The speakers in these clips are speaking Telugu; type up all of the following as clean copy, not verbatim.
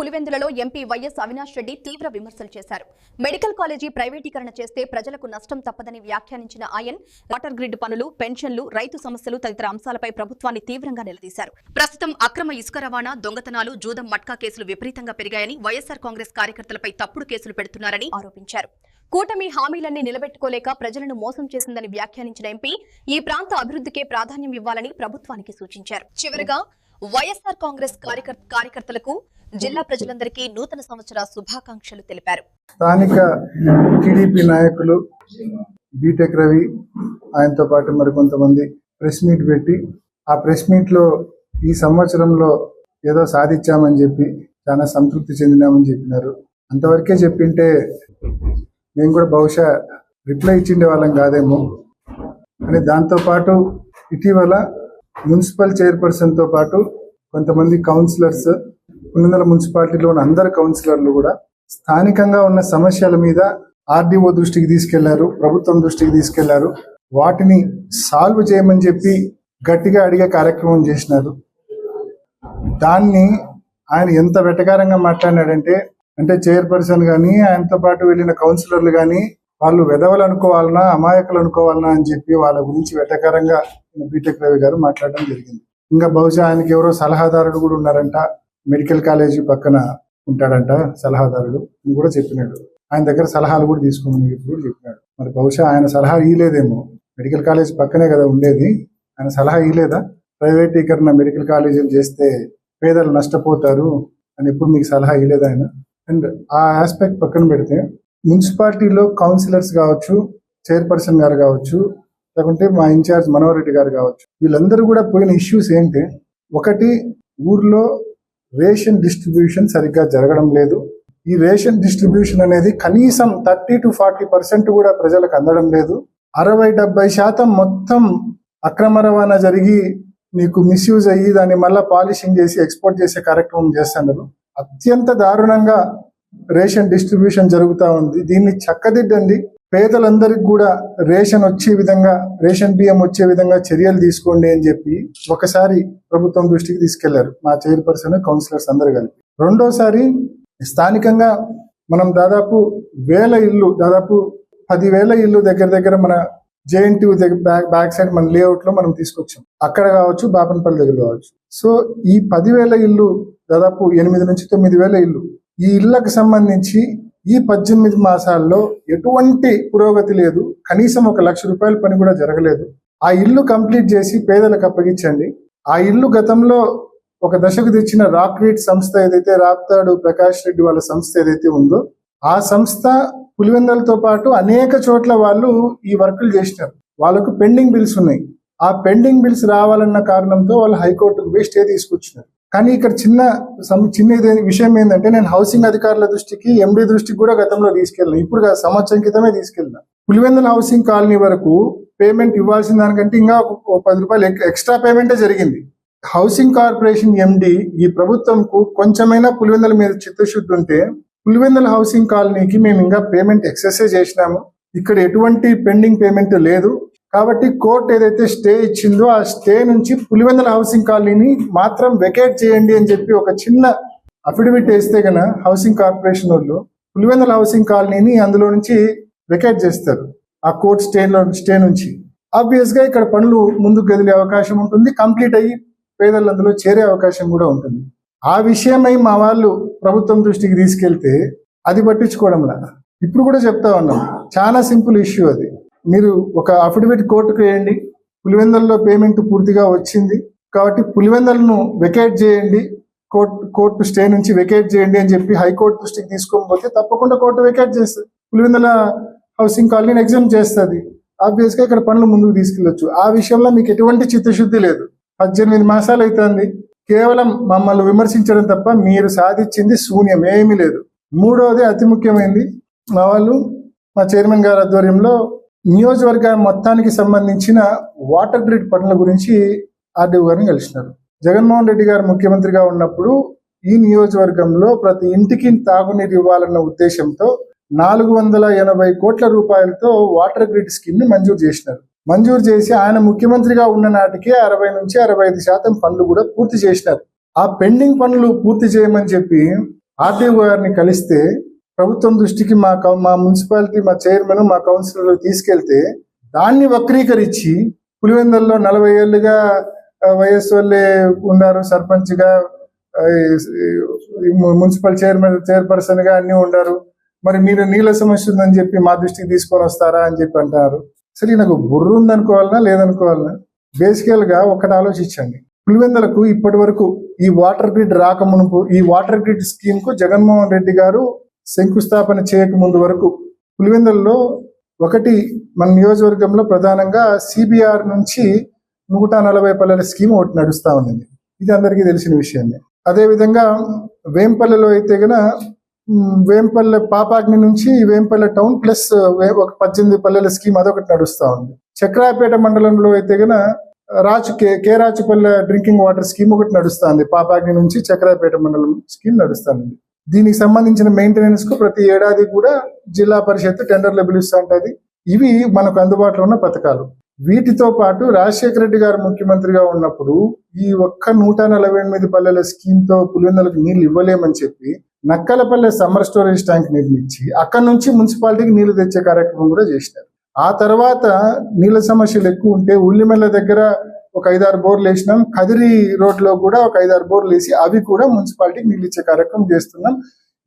పులివెందులలో ఎంపీ వైఎస్ అవినాష్ రెడ్డి తీవ్ర విమర్శలు చేశారు. మెడికల్ కాలేజీ ప్రైవేటీకరణ చేస్తే ప్రజలకు నష్టం తప్పదని వ్యాఖ్యానించిన ఆయన వాటర్ గ్రిడ్ పనులు, పెన్షన్లు, రైతు సమస్యలు తదితర అంశాలపై ప్రభుత్వాన్ని తీవ్రంగా నిలదీశారు. ప్రస్తుతం అక్రమ ఇసుక రవాణా, దొంగతనాలు, జూదం, మట్కా కేసులు విపరీతంగా పెరిగాయని, వైఎస్సార్ కాంగ్రెస్ కార్యకర్తలపై తప్పుడు కేసులు పెడుతున్నారని ఆరోపించారు. కూటమి హామీలన్నీ నిలబెట్టుకోలేక ప్రజలను మోసం చేసిందని వ్యాఖ్యానించిన ఎంపీ ఈ ప్రాంత అభివృద్ధికే ప్రాధాన్యం ఇవ్వాలని ప్రభుత్వానికి సూచించారు. చివరగా వైఎస్సార్ కాంగ్రెస్ కార్యకర్తలకు జిల్లా ప్రజలందరికీ నూతన సంవత్సర శుభాకాంక్షలు తెలిపారు. స్థానిక టీడీపీ నాయకులు బీటెక్ రవి ఆయనతో పాటు మరికొంతమంది ప్రెస్ మీట్ పెట్టి ఆ ప్రెస్ మీట్ లో ఈ సంవత్సరంలో ఏదో సాధించామని చెప్పి చాలా సంతృప్తి చెందినామని చెప్పినారు. అంతవరకే చెప్పింటే మేము కూడా బహుశా రిప్లై ఇచ్చిండే వాళ్ళం కాదేమో అని. దాంతోపాటు ఇటీవల మున్సిపల్ చైర్పర్సన్తో పాటు కొంతమంది కౌన్సిలర్స్, పులివెందుల మున్సిపాలిటీలో ఉన్న అందరు కౌన్సిలర్లు కూడా స్థానికంగా ఉన్న సమస్యల మీద ఆర్డీఓ దృష్టికి తీసుకెళ్లారు, ప్రభుత్వం దృష్టికి తీసుకెళ్లారు. వాటిని సాల్వ్ చేయమని చెప్పి గట్టిగా అడిగే కార్యక్రమం చేసినారు. దాన్ని ఆయన ఎంత వెటకారంగా మాట్లాడినాడంటే, అంటే చైర్పర్సన్ కానీ ఆయనతో పాటు వెళ్ళిన కౌన్సిలర్లు కానీ వాళ్ళు వెధవలు అనుకోవాలన్నా, అమాయకులు అనుకోవాలన్నా అని చెప్పి వాళ్ళ గురించి వెటకారంగా బీటెక్ రవి గారు మాట్లాడడం జరిగింది. ఇంకా బహుశా ఆయనకి ఎవరో సలహాదారుడు కూడా ఉన్నారంట, మెడికల్ కాలేజీ పక్కన ఉంటాడంట సలహాదారుడు అని కూడా చెప్పినాడు. ఆయన దగ్గర సలహాలు కూడా తీసుకోమని ఇప్పుడు చెప్పినాడు. మరి బహుశా ఆయన సలహా ఇయ్యలేదేమో, మెడికల్ కాలేజ్ పక్కనే కదా ఉండేది, ఆయన సలహా ఇయ్యలేదా? ప్రైవేటీకరణ మెడికల్ కాలేజీలు చేస్తే పేదలు నష్టపోతారు అని ఎప్పుడు మీకు సలహా ఇయ్యలేదు ఆయన? అండ్ ఆ ఆస్పెక్ట్ పక్కన పెడితే మున్సిపాలిటీలో కౌన్సిలర్స్ కావచ్చు, చైర్పర్సన్ గారు కావచ్చు, లేకుంటే మా ఇన్ఛార్జ్ మనోహర్ రెడ్డి గారు కావచ్చు, వీళ్ళందరూ కూడా పోయిన ఇష్యూస్ ఏంటి? ఒకటి, ఊర్లో రేషన్ డిస్ట్రిబ్యూషన్ సరిగ్గా జరగడం లేదు. ఈ రేషన్ డిస్ట్రిబ్యూషన్ అనేది కనీసం 30 to 40% కూడా ప్రజలకు అందడం లేదు. 60-70% మొత్తం అక్రమ రవాణా జరిగి నీకు మిస్యూజ్ అయ్యి దాన్ని మళ్ళీ పాలిషింగ్ చేసి ఎక్స్పోర్ట్ చేసే కార్యక్రమం చేస్తున్నారు. అత్యంత దారుణంగా రేషన్ డిస్ట్రిబ్యూషన్ జరుగుతూ ఉంది. దీన్ని చక్కదిద్దండి, పేదలందరికీ కూడా రేషన్ వచ్చే విధంగా, రేషన్ బియ్యం వచ్చే విధంగా చర్యలు తీసుకోండి అని చెప్పి ఒకసారి ప్రభుత్వం దృష్టికి తీసుకెళ్లారు మా చైర్పర్సన్, కౌన్సిలర్స్ అందరు కలిపి. రెండోసారి స్థానికంగా మనం దాదాపు 10,000 ఇల్లు దగ్గర మన జేఎన్టీ బ్యాక్ సైడ్ మన లేఅవుట్ లో మనం తీసుకొచ్చాం. అక్కడ కావచ్చు, బాపనపల్లి దగ్గర కావచ్చు. సో ఈ 10,000 ఇల్లు దాదాపు 8 నుంచి 9,000 ఇల్లు, ఈ ఇళ్లకు సంబంధించి ఈ 18 మాసాల్లో ఎటువంటి పురోగతి లేదు. కనీసం 1,00,000 రూపాయల పని కూడా జరగలేదు. ఆ ఇల్లు కంప్లీట్ చేసి పేదలకు అప్పగించండి. ఆ ఇల్లు గతంలో ఒక దశకు తెచ్చిన రాక్రీట్ సంస్థ ఏదైతే, రాప్తాడు ప్రకాష్ రెడ్డి వాళ్ళ సంస్థ ఏదైతే ఉందో, ఆ సంస్థ పులివెందులతో పాటు అనేక చోట్ల వాళ్ళు ఈ వర్కులు చేసినారు. వాళ్ళకు పెండింగ్ బిల్స్ ఉన్నాయి. ఆ పెండింగ్ బిల్స్ రావాలన్న కారణంతో వాళ్ళు హైకోర్టుకు పోయి స్టే తీసుకొచ్చినారు. కానీ ఇక్కడ చిన్న విషయం ఏంటంటే, నేను హౌసింగ్ అధికారుల దృష్టికి, ఎండీ దృష్టికి కూడా గతంలో తీసుకెళ్ళిన, ఇప్పుడు సంవత్సరం క్రితమే తీసుకెళ్ళిన. పులివెందుల హౌసింగ్ కాలనీ వరకు పేమెంట్ ఇవ్వాల్సిన దానికంటే ఇంకా 10 రూపాయలు ఎక్స్ట్రా పేమెంటే జరిగింది. హౌసింగ్ కార్పొరేషన్ ఎండీ ఈ ప్రభుత్వంకు కొంచెమైనా పులివెందుల మీద చిత్తశుద్ధి ఉంటే, పులివెందుల హౌసింగ్ కాలనీకి మేము ఇంకా పేమెంట్ ఎక్సెస్ చేసినాము, ఇక్కడ ఎటువంటి పెండింగ్ పేమెంట్ లేదు, కాబట్టి కోర్టు ఏదైతే స్టే ఇచ్చిందో ఆ స్టే నుంచి పులివెందుల హౌసింగ్ కాలనీని మాత్రం వెకేట్ చేయండి అని చెప్పి ఒక చిన్న అఫిడవిట్ వేస్తే గన హౌసింగ్ కార్పొరేషన్ వాళ్ళు పులివెందుల హౌసింగ్ కాలనీని అందులో నుంచి వెకేట్ చేస్తారు ఆ కోర్టు స్టే నుంచి. ఆబ్వియస్ గా ఇక్కడ పనులు ముందుకు కదిలే అవకాశం ఉంటుంది, కంప్లీట్ అయ్యి పేదలు అందులో చేరే అవకాశం కూడా ఉంటుంది. ఆ విషయమై మా వాళ్ళు ప్రభుత్వం దృష్టికి తీసుకెళ్తే అది పట్టించుకోవడంలా. ఇప్పుడు కూడా చెప్తా ఉన్నాం, చాలా సింపుల్ ఇష్యూ అది. మీరు ఒక అఫిడవిట్ కోర్టుకు వేయండి, పులివెందులలో పేమెంట్ పూర్తిగా వచ్చింది కాబట్టి పులివెందులను వెకేట్ చేయండి, కోర్టు స్టే నుంచి వెకేట్ చేయండి అని చెప్పి హైకోర్టు దృష్టికి తీసుకోకపోతే తప్పకుండా కోర్టు వెకేట్ చేస్తుంది, పులివెందుల హౌసింగ్ కాలనీని ఎగ్జామ్ చేస్తుంది. ఆబ్వియస్ గా ఇక్కడ పనులు ముందుకు తీసుకెళ్లొచ్చు. ఆ విషయంలో మీకు ఎటువంటి చిత్తశుద్ధి లేదు. 18 మాసాలు అవుతుంది, కేవలం మమ్మల్ని విమర్శించడం తప్ప మీరు సాధించింది శూన్యం, ఏమీ లేదు. మూడవది అతి ముఖ్యమైనది, మా చైర్మన్ గారి ఆధ్వర్యంలో నియోజకవర్గ మొత్తానికి సంబంధించిన వాటర్ గ్రిడ్ పనుల గురించి ఆర్డీఓ గారిని కలిసినారు. జగన్మోహన్ రెడ్డి గారు ముఖ్యమంత్రిగా ఉన్నప్పుడు ఈ నియోజకవర్గంలో ప్రతి ఇంటికి తాగునీరు ఇవ్వాలన్న ఉద్దేశంతో 480 కోట్ల రూపాయలతో వాటర్ గ్రిడ్ స్కీమ్ ని మంజూరు చేసి ఆయన ముఖ్యమంత్రిగా ఉన్న నాటికే 60 నుంచి 65% పనులు కూడా పూర్తి చేసినారు. ఆ పెండింగ్ పనులు పూర్తి చేయమని చెప్పి ఆర్డీఓ గారిని కలిస్తే ప్రభుత్వం దృష్టికి మా మున్సిపాలిటీ మా చైర్మన్ మా కౌన్సిలర్ తీసుకెళ్తే దాన్ని వక్రీకరించి పులివెందుల్లో 40 ఏళ్ళుగా వైఎస్ వాళ్ళే ఉన్నారు సర్పంచ్గా, మున్సిపల్ చైర్పర్సన్ గా అన్ని ఉన్నారు, మరి మీరు నీళ్ళ సమస్య ఉందని చెప్పి మా దృష్టికి తీసుకొని వస్తారా అని చెప్పి అంటారు. సరే, నాకు బుర్ర ఉందనుకోవాలనా లేదనుకోవాలనా? బేసికల్ గా ఒకటి ఆలోచించండి. పులివెందులకు ఇప్పటి వరకు ఈ వాటర్ గ్రిడ్ రాకమునుపు ఈ వాటర్ గ్రిడ్ స్కీమ్ కు జగన్మోహన్ రెడ్డి గారు శంకుస్థాపన చేయక ముందు వరకు పులివెందుల్లో ఒకటి మన నియోజకవర్గంలో ప్రధానంగా సిబిఆర్ నుంచి 140 పల్లెల స్కీమ్ ఒకటి నడుస్తా ఉన్నది. ఇది అందరికీ తెలిసిన విషయమే. అదేవిధంగా వేంపల్లెలో అయితే గన వేంపల్లె పాపాగ్ని నుంచి వేంపల్లె టౌన్ ప్లస్ ఒక 18 పల్లెల స్కీమ్ అదొకటి నడుస్తా ఉంది. చక్రాపేట మండలంలో అయితే గన రాచుపల్లె డ్రింకింగ్ వాటర్ స్కీమ్ ఒకటి నడుస్తుంది. పాపాగ్ని నుంచి చక్రాపేట మండలం స్కీమ్ నడుస్తుంది. దీనికి సంబంధించిన మెయింటెనెన్స్ కు ప్రతి ఏడాది కూడా జిల్లా పరిషత్ టెండర్లు పిలుస్తూ ఉంటుంది. ఇవి మనకు అందుబాటులో ఉన్న పథకాలు. వీటితో పాటు రాజశేఖర రెడ్డి గారు ముఖ్యమంత్రిగా ఉన్నప్పుడు ఈ ఒక్క 148 పల్లెల స్కీమ్ తో పులివెందులకు నీళ్లు ఇవ్వలేమని చెప్పి నక్కలపల్లె సమ్మర్ స్టోరేజ్ ట్యాంక్ నిర్మించి అక్కడ నుంచి మున్సిపాలిటీకి నీళ్లు తెచ్చే కార్యక్రమం కూడా చేసినారు. ఆ తర్వాత నీళ్ల సమస్యలు ఎక్కువ ఉంటే ఉల్లిమెల్ల దగ్గర ఒక 5-6 బోర్లు వేసినాం. కదిరి రోడ్ లో కూడా ఒక 5-6 బోర్లు వేసి అవి కూడా మున్సిపాలిటీకి నీళ్ళు ఇచ్చే కార్యక్రమం చేస్తున్నాం.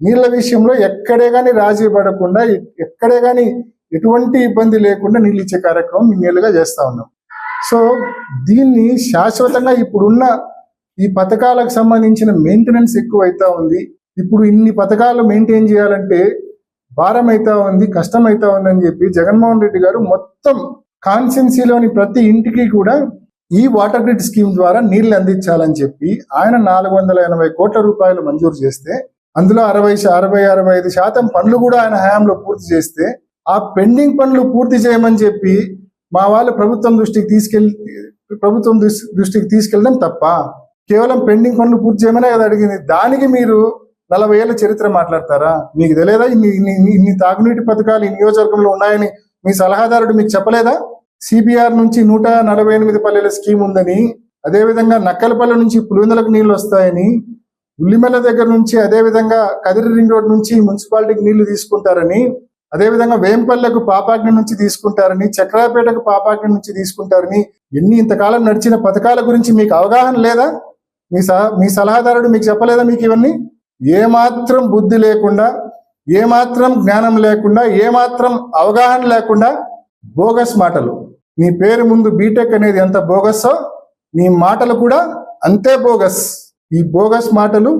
నీళ్ల విషయంలో ఎక్కడే గానీ రాజీ పడకుండా, ఎక్కడే గానీ ఎటువంటి ఇబ్బంది లేకుండా నీళ్ళు ఇచ్చే కార్యక్రమం ఇన్నేళ్ళుగా చేస్తా ఉన్నాం. సో దీన్ని శాశ్వతంగా ఇప్పుడున్న ఈ పథకాలకు సంబంధించిన మెయింటెనెన్స్ ఎక్కువ అవుతా ఉంది. ఇప్పుడు ఇన్ని పథకాలు మెయింటైన్ చేయాలంటే భారం అవుతా ఉంది, కష్టం అవుతా ఉంది అని చెప్పి జగన్మోహన్ రెడ్డి గారు మొత్తం కాన్స్టిట్యున్సీలోని ప్రతి ఇంటికి కూడా ఈ వాటర్ గ్రిడ్ స్కీమ్ ద్వారా నీళ్లు అందించాలని చెప్పి ఆయన 480 కోట్ల రూపాయలు మంజూరు చేస్తే అందులో 65% పనులు కూడా ఆయన హయాంలో పూర్తి చేస్తే ఆ పెండింగ్ పనులు పూర్తి చేయమని చెప్పి మా వాళ్ళు ప్రభుత్వం దృష్టికి తీసుకెళ్ళడం తప్ప కేవలం పెండింగ్ పనులు పూర్తి చేయమనే కదా అడిగింది. దానికి మీరు 40 ఏళ్ల చరిత్ర మాట్లాడతారా? మీకు తెలియదా ఇన్ని తాగునీటి పథకాలు ఈ నియోజకవర్గంలో ఉన్నాయని మీ సలహాదారుడు మీకు చెప్పలేదా? సిబిఆర్ నుంచి 148 పల్లెల స్కీమ్ ఉందని, అదేవిధంగా నక్కలపల్లె నుంచి పులివెందులకు నీళ్లు వస్తాయని, ఉల్లిమెల్ల దగ్గర నుంచి అదేవిధంగా కదిరి రింగ్ రోడ్ నుంచి మున్సిపాలిటీకి నీళ్లు తీసుకుంటారని, అదేవిధంగా వేంపల్లెకు పాపాగ్ని నుంచి తీసుకుంటారని, చక్రాపేటకు పాపాగ్ని నుంచి తీసుకుంటారని ఇంతకాలం నడిచిన పథకాల గురించి మీకు అవగాహన లేదా? మీ సలహాదారుడు మీకు చెప్పలేదా? మీకు ఇవన్నీ ఏమాత్రం బుద్ధి లేకుండా, ఏమాత్రం జ్ఞానం లేకుండా, ఏమాత్రం అవగాహన లేకుండా బోగస్ మాటలు. నీ పేరు ముందు బీటెక్ అనేది ఎంత బోగస్సో నీ మాటలు కూడా అంతే బోగస్. ఈ బోగస్ మాటలు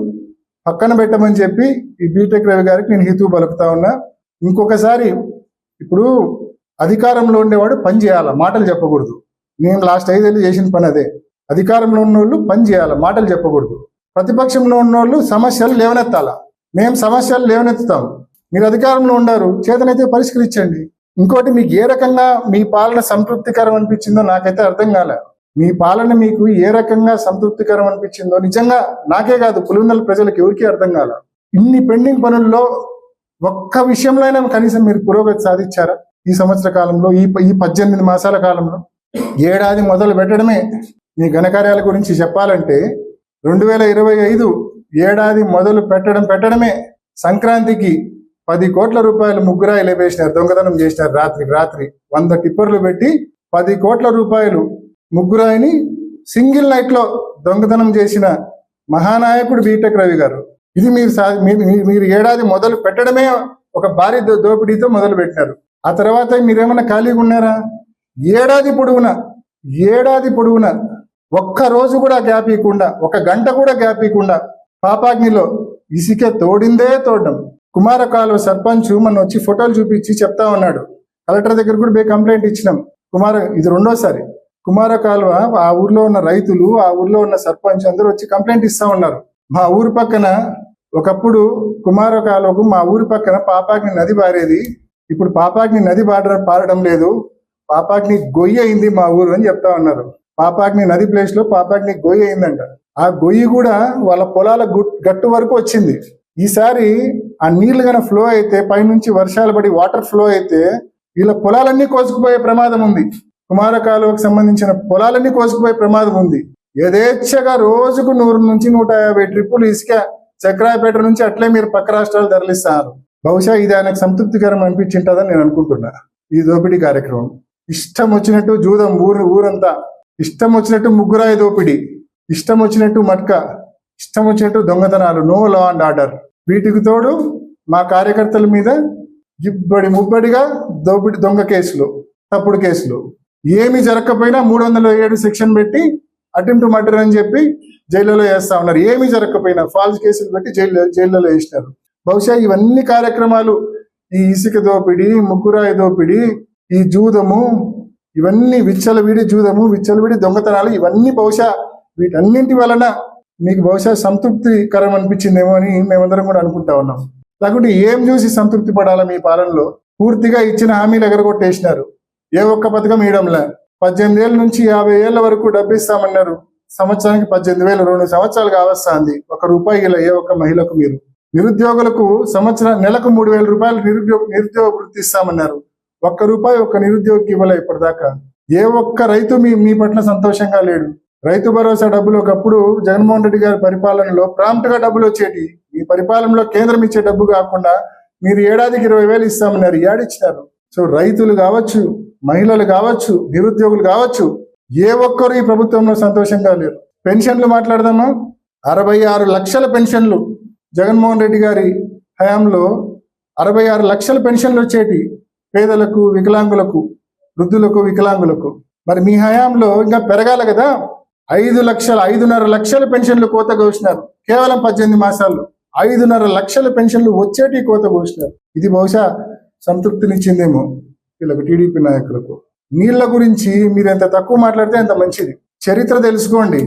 పక్కన పెట్టమని చెప్పి ఈ బీటెక్ రవి గారికి నేను హితవు పలుకుతా ఉన్నా. ఇంకొకసారి, ఇప్పుడు అధికారంలో ఉండేవాడు పని చేయాలా, మాటలు చెప్పకూడదు. నేను లాస్ట్ 5 ఏళ్ళు చేసిన పని అదే. అధికారంలో ఉన్నోళ్ళు పని చేయాలా, మాటలు చెప్పకూడదు. ప్రతిపక్షంలో ఉన్నోళ్ళు సమస్యలు లేవనెత్తాలా. మేము సమస్యలు లేవనెత్తుతాం, మీరు అధికారంలో ఉండారు, చేతనైతే పరిష్కరించండి. ఇంకోటి, మీకు ఏ రకంగా మీ పాలన సంతృప్తికరం అనిపించిందో నాకైతే అర్థం కాలే. మీ పాలన మీకు ఏ రకంగా సంతృప్తికరం అనిపించిందో నిజంగా నాకే కాదు, పులివెందుల ప్రజలకు ఎవరికీ అర్థం కాలే. ఇన్ని పెండింగ్ పనుల్లో ఒక్క విషయంలో అయినా కనీసం మీరు పురోగతి సాధించారా ఈ సంవత్సర కాలంలో, ఈ 18 మాసాల కాలంలో? ఏడాది మొదలు పెట్టడమే మీ ఘనకార్యాల గురించి చెప్పాలంటే 2025 ఏడాది మొదలు పెట్టడమే సంక్రాంతికి 10 కోట్ల రూపాయలు ముగ్గురాయి లేపేసినారు, దొంగతనం చేసినారు. రాత్రి 100 టిప్పర్లు పెట్టి 10 కోట్ల రూపాయలు ముగ్గురాయిని సింగిల్ నైట్ లో దొంగతనం చేసిన మహానాయకుడు బీటెక్ రవి గారు. ఇది మీరు ఏడాది మొదలు పెట్టడమే ఒక భారీ దోపిడీతో మొదలు పెట్టినారు. ఆ తర్వాత మీరేమన్నా ఖాళీగా ఉన్నారా? ఏడాది పొడవునా ఒక్క రోజు కూడా గ్యాప్ ఇవ్వకుండా, ఒక గంట కూడా గ్యాప్ ఇవ్వకుండా పాపాగ్నిలో ఇసుకే తోడడం. కుమార కాలువ సర్పంచ్ మన వచ్చి ఫోటోలు చూపించి చెప్తా ఉన్నాడు, కలెక్టర్ దగ్గర కూడా పోయి కంప్లైంట్ ఇచ్చినాం. ఇది 2వ కుమార కాలువ, ఆ ఊర్లో ఉన్న రైతులు, ఆ ఊర్లో ఉన్న సర్పంచ్ అందరూ వచ్చి కంప్లైంట్ ఇస్తా ఉన్నారు. మా ఊరు పక్కన ఒకప్పుడు కుమార కాలువకు మా ఊరి పక్కన పాపాగ్ని నది పారేది, ఇప్పుడు పాపాగ్ని నది పారడం లేదు, పాపాగ్ని గొయ్యి అయింది మా ఊరు అని చెప్తా ఉన్నారు. పాపాగ్ని నది ప్లేస్ లో పాపాగ్ని గొయ్యి అయిందంట. ఆ గొయ్యి కూడా వాళ్ళ పొలాల గట్టు వరకు వచ్చింది. ఈసారి ఆ నీళ్లు గన ఫ్లో అయితే, పైనుంచి వర్షాలు పడి వాటర్ ఫ్లో అయితే వీళ్ళ పొలాలన్నీ కోసుకుపోయే ప్రమాదం ఉంది. కుమార కాలువకు సంబంధించిన పొలాలన్నీ కోసుకుపోయే ప్రమాదం ఉంది. యథేచ్ఛగా రోజుకు 100 నుంచి 150 ట్రిప్పులు ఇసుక చక్రాయపేట నుంచి అట్లే మీరు పక్క రాష్ట్రాలు తరలిస్తారు. బహుశా ఇది ఆయనకు సంతృప్తికరం అనిపించింటుందని నేను అనుకుంటున్నా. ఈ దోపిడీ కార్యక్రమం ఇష్టం వచ్చినట్టు జూదం ఊరంతా, ఇష్టం వచ్చినట్టు ముగ్గురాయి దోపిడీ, ఇష్టం వచ్చినట్టు మట్క, ఇష్టం వచ్చినట్టు దొంగతనాలు, నో లా అండ్ ఆర్డర్. వీటికి తోడు మా కార్యకర్తల మీద ముబ్బడిగా దోపిడీ, దొంగ కేసులు, తప్పుడు కేసులు, ఏమి జరగకపోయినా 307 సెక్షన్ పెట్టి అటెంప్ట్ మర్డర్ అని చెప్పి జైల్లో వేస్తా ఉన్నారు. ఏమి జరగకపోయినా ఫాల్స్ కేసులు పెట్టి జైల్లో వేసినారు. బహుశా ఇవన్నీ కార్యక్రమాలు, ఈ ఇసుక దోపిడీ, ముగ్గురాయి దోపిడీ, ఈ జూదము, ఇవన్నీ విచ్చలవిడి జూదము, విచ్చలవిడి దొంగతనాలు, ఇవన్నీ బహుశా వీటన్నింటి వలన మీకు బహుశా సంతృప్తికరం అనిపించిందేమో అని మేమందరం కూడా అనుకుంటా ఉన్నాం. లేకుంటే ఏం చూసి సంతృప్తి పడాలా? మీ పాలనలో పూర్తిగా ఇచ్చిన హామీలు ఎగరగొట్టేసినారు. ఏ ఒక్క పథకం ఇవ్వడంలే. 18 ఏళ్ళ నుంచి 50 ఏళ్ల వరకు డబ్బు ఇస్తామన్నారు. సంవత్సరానికి 18,000, 2 సంవత్సరాలు కావస్తుంది. ₹1 ఇలా ఏ ఒక్క మహిళకు మీరు. నిరుద్యోగులకు నెలకు 3,000 రూపాయలు నిరుద్యోగ వృత్తి ఇస్తామన్నారు. ₹1 ఒక్క నిరుద్యోగికి ఇవ్వలే ఇప్పటిదాకా. ఏ ఒక్క రైతు మీ పట్ల సంతోషంగా లేడు. రైతు భరోసా డబ్బులు ఒకప్పుడు జగన్మోహన్ రెడ్డి గారి పరిపాలనలో ప్రాంప్ట్ గా డబ్బులు వచ్చేటి. ఈ పరిపాలనలో కేంద్రం ఇచ్చే డబ్బు కాకుండా మీరు ఏడాదికి 20,000 ఇస్తామన్నారు. ఏడిచ్చినారు. సో రైతులు కావచ్చు, మహిళలు కావచ్చు, నిరుద్యోగులు కావచ్చు, ఏ ఒక్కరు ఈ ప్రభుత్వంలో సంతోషంగా లేరు. పెన్షన్లు మాట్లాడదామా? 66 లక్షల పెన్షన్లు జగన్మోహన్ రెడ్డి గారి హయాంలో 66 లక్షల పెన్షన్లు వచ్చేటి పేదలకు, వికలాంగులకు, వృద్ధులకు, వికలాంగులకు. మరి మీ హయాంలో ఇంకా పెరగాలి కదా. 5,5,5.5 లక్షల పెన్షన్లు కోత కోసినారు. కేవలం 18 మాసాల్లో 5.5 లక్షల పెన్షన్లు వచ్చేటి కోత కోసినారు. ఇది బహుశా సంతృప్తినిచ్చిందేమో వీళ్ళకు, టీడీపీ నాయకులకు. నీళ్ల గురించి మీరు ఎంత తక్కువ మాట్లాడితే అంత మంచిది. చరిత్ర తెలుసుకోండి.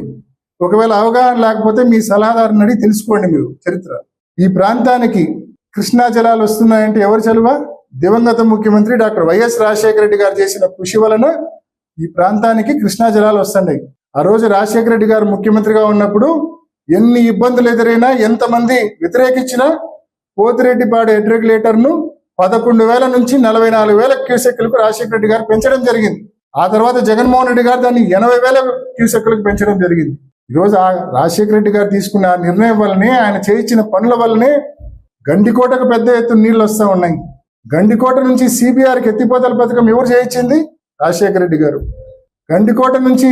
ఒకవేళ అవగాహన లేకపోతే మీ సలహాదారుని అడిగి తెలుసుకోండి మీరు చరిత్ర. ఈ ప్రాంతానికి కృష్ణా జలాలు వస్తున్నాయంటే ఎవరు చలువ? దివంగత ముఖ్యమంత్రి డాక్టర్ వైఎస్ రాజశేఖర రెడ్డి గారు చేసిన కృషి వలన ఈ ప్రాంతానికి కృష్ణా జలాలు వస్తున్నాయి. ఆ రోజు రాజశేఖర రెడ్డి గారు ముఖ్యమంత్రిగా ఉన్నప్పుడు ఎన్ని ఇబ్బందులు ఎదురైనా, ఎంతమంది వ్యతిరేకించినా పోతిరెడ్డిపాడు హెడ్ రెగ్యులేటర్ ను 11,000 నుంచి 44,000 క్యూసెక్లకు రాజశేఖర రెడ్డి గారు పెంచడం జరిగింది. ఆ తర్వాత జగన్మోహన్ రెడ్డి గారు దాన్ని 80,000 క్యూసెక్లకు పెంచడం జరిగింది. ఈరోజు ఆ రాజశేఖర రెడ్డి గారు తీసుకున్న నిర్ణయం వల్లనే, ఆయన చేయించిన పనుల వల్లనే గండికోటకు పెద్ద ఎత్తున నీళ్లు వస్తూ ఉన్నాయి. గండికోట నుంచి సిబిఆర్కి ఎత్తిపోతల పథకం ఎవరు చేయించింది? రాజశేఖర రెడ్డి గారు. గండికోట నుంచి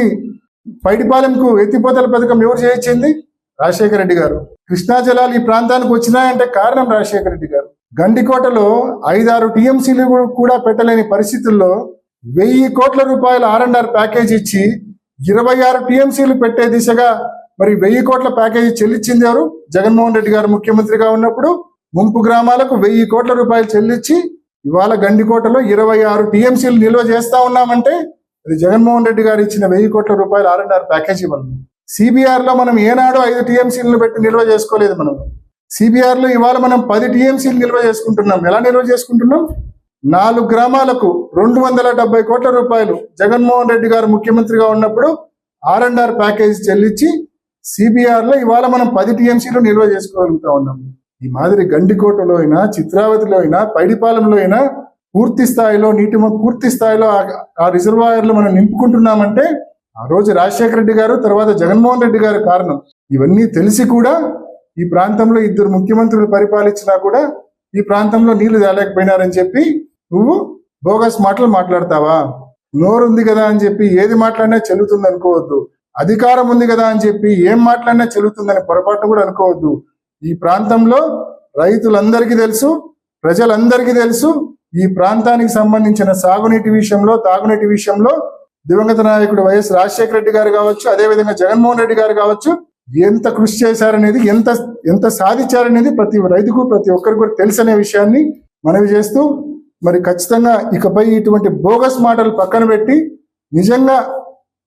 పైడిపాలెంకు ఎత్తిపోతల పథకం ఎవరు చేయించింది? రాజశేఖర రెడ్డి గారు. కృష్ణా జలాలు ఈ ప్రాంతానికి వచ్చినాయంటే కారణం రాజశేఖర రెడ్డి గారు. గండికోటలో 5-6 టీఎంసీలు కూడా పెట్టలేని పరిస్థితుల్లో 1,000 కోట్ల రూపాయల R&R ప్యాకేజ్ ఇచ్చి 26 టీఎంసీలు పెట్టే దిశగా మరి 1,000 కోట్ల ప్యాకేజీ చెల్లించింది ఎవరు? జగన్మోహన్ రెడ్డి గారు ముఖ్యమంత్రిగా ఉన్నప్పుడు ముంపు గ్రామాలకు 1,000 కోట్ల రూపాయలు చెల్లించి ఇవాళ గండికోటలో 26 టీఎంసీలు నిల్వ చేస్తా ఉన్నామంటే అది జగన్మోహన్ రెడ్డి గారు ఇచ్చిన 1,000 కోట్ల రూపాయల R&R ప్యాకేజీ వల్ల. సిబిఆర్ లో మనం ఏనాడు 5 టీఎంసీలను పెట్టి నిల్వ చేసుకోలేదు. మనం సిబిఆర్ లో ఇవాళ మనం 10 టీఎంసీలు నిల్వ చేసుకుంటున్నాం. ఎలా నిల్వ చేసుకుంటున్నాం? 4 గ్రామాలకు 270 కోట్ల రూపాయలు జగన్మోహన్ రెడ్డి గారు ముఖ్యమంత్రిగా ఉన్నప్పుడు R&R ప్యాకేజీ చెల్లించి సిబిఆర్ లో ఇవాళ మనం 10 టీఎంసీలు నిల్వ చేసుకోగలుగుతా ఉన్నాం. ఈ మాదిరి గండికోటలో అయినా, చిత్రావతిలో అయినా, పైడిపాలెంలో అయినా పూర్తి స్థాయిలో పూర్తి స్థాయిలో ఆ రిజర్వాయర్లు మనం నింపుకుంటున్నామంటే ఆ రోజు రాజశేఖర రెడ్డి గారు, తర్వాత జగన్మోహన్ రెడ్డి గారు కారణం. ఇవన్నీ తెలిసి కూడా ఈ ప్రాంతంలో 2 ముఖ్యమంత్రులు పరిపాలించినా కూడా ఈ ప్రాంతంలో నీళ్లు తేలేకపోయినారని చెప్పి నువ్వు బోగస్ మాటలు మాట్లాడతావా? నోరుంది కదా అని చెప్పి ఏది మాట్లాడినా చెల్లుతుంది అనుకోవద్దు. అధికారం ఉంది కదా అని చెప్పి ఏం మాట్లాడినా చెల్లుతుందని పొరపాటు కూడా అనుకోవద్దు. ఈ ప్రాంతంలో రైతులందరికీ తెలుసు, ప్రజలందరికీ తెలుసు, ఈ ప్రాంతానికి సంబంధించిన సాగునీటి విషయంలో, తాగునీటి విషయంలో దివంగత నాయకుడు వైఎస్ రాజశేఖర రెడ్డి గారు కావచ్చు, అదేవిధంగా జగన్మోహన్ రెడ్డి గారు కావచ్చు, ఎంత కృషి చేశారనేది, ఎంత సాధించారనేది ప్రతి రైతుకు, ప్రతి ఒక్కరికి కూడా తెలుసనే విషయాన్ని మనవి చేస్తూ, మరి ఖచ్చితంగా ఇకపై ఇటువంటి బోగస్ మాటలు పక్కన పెట్టి నిజంగా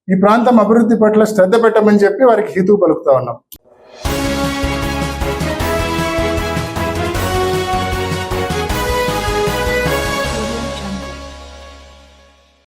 ఈ ప్రాంతం అభివృద్ధి పట్ల శ్రద్ధ పెట్టమని చెప్పి వారికి హితవు పలుకుతా ఉన్నాం.